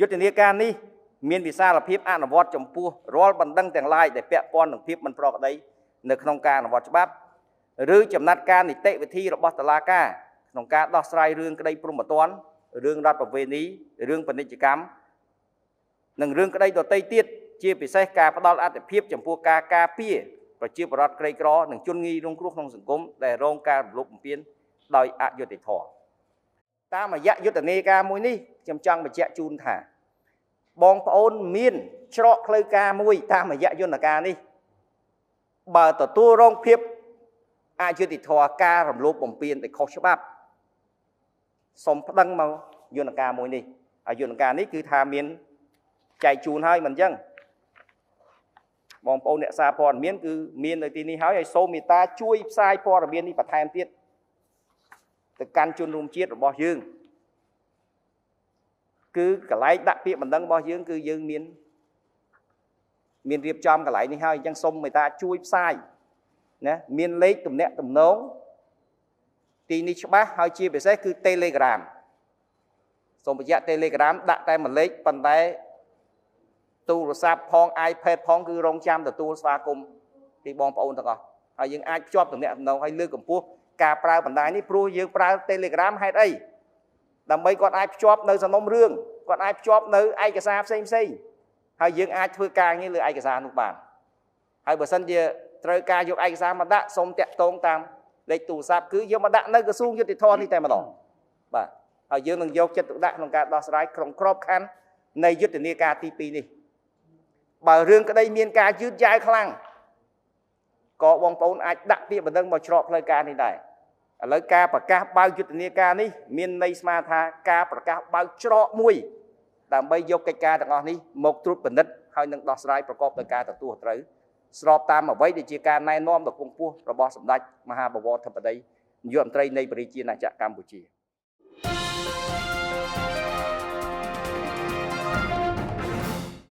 យុទ្ធនាការនេះមានវិសាលភាពអនុវត្តចំពោះរាល់បណ្ដឹងទាំងឡាយដែលពាក់ព័ន្ធនឹងភាពមិនប្រក្រតីនៅក្នុងការអនុវត្តច្បាប់ឬចំណាត់ការនីតិវិធីរបស់តុលាការក្នុងការដោះស្រាយរឿងក្តីព្រហ្មទណ្ឌរឿងរដ្ឋប្រវេណីរឿងពាណិជ្ជកម្មនិងរឿងក្តីដទៃទៀតជាពិសេសការផ្ដល់អាទិភាពចំពោះការការពារប្រជាពលរដ្ឋក្រីក្រនិងជនងាយរងគ្រោះក្នុងសង្គមដែលរងការរំលោភបំពានដោយអយុត្តិធម៌តាមរយៈយុទ្ធនាការមួយនេះខ្ញុំចង់បញ្ជាក់ជូនថាបងប្អូនមានច្រកផ្លូវការមួយតាមរយៈយន្តការនេះបើទទួលរងភាពអយុត្តិធម៌ការរំលោភបំពានដោយខុសច្បាប់សូមប្តឹងមកយន្តការមួយនេះហើយយន្តការនេះគឺថាមានចែកជូនហើយមិនអញ្ចឹងបងប្អូនអ្នកសារព័ត៌មានគឺមាននៅទីនេះហើយសូមមេត្តាជួយផ្សាយព័ត៌មាននេះបន្ថែមទៀតទៅកាន់ជនរួមជាតិរបស់យើងគឺកន្លែងដាក់ពាក្យបណ្ដឹងរបស់យើងគឺយើងមានរៀបចំកន្លែងនេះហើយអញ្ចឹងសូមមេត្តាជួយផ្សាយណាមានលេខទំនាក់ទំនងទីនេះច្បាស់ហើយជាពិសេសគឺ Telegram សូមបញ្ជាក់ Telegram ដាក់តែមួយលេខប៉ុន្តែទូរស័ព្ទផង iPad ផងគឺរងចាំទទួលស្វាគមន៍ពីបងប្អូនទាំងអស់ហើយយើងអាចភ្ជាប់ទំនាក់ទំនងហើយលើកកម្ពស់ការប្រើបណ្ដាញនេះព្រោះយើងប្រើ Telegram ហេតុអីដើម្បីគាត់អាចភ្ជាប់នៅសំណុំរឿងគាត់អាចភ្ជាប់នៅឯកសារផ្សេងហើយយើងអាចធ្វើការងារលើឯកសារនោះបានហើយបើសិនជាត្រូវការយកឯកសារមកដាក់សូមតាក់ទងតាមលេខទូរស័ព្ទគឺយកមកដាក់នៅក្រសួងយុតិធម៌នេះតែម្ដងបាទហើយយើងនឹងយកចិត្តទុកដាក់ក្នុងការដោះស្រាយក្នុងក្របខ័ណ្ឌនៃយុទ្ធនាការទី2នេះបើរឿងក្តីមានការយឺតយ៉ាវខ្លាំងក៏បងប្អូនអាចដាក់ពាក្យបណ្ដឹងមកច្រកផ្លូវការនេះដែរឥឡូវការប្រកាសបើកយុទ្ធនាការនេះមានន័យស្មើថាការប្រកាសបើកច្រកមួយដើម្បីយកកិច្ចការទាំងអស់នេះមកត្រួតពិនិត្យហើយនឹងដោះស្រាយប្រកបដោយការទទួលត្រូវស្របតាមអ្វីដែលជាការណែនាំដ៏គង់ខ្ពស់របស់សម្ដេចមហាបវរធិបតីនាយករដ្ឋមន្ត្រីនៃប្រជាណាចក្រកម្ពុជា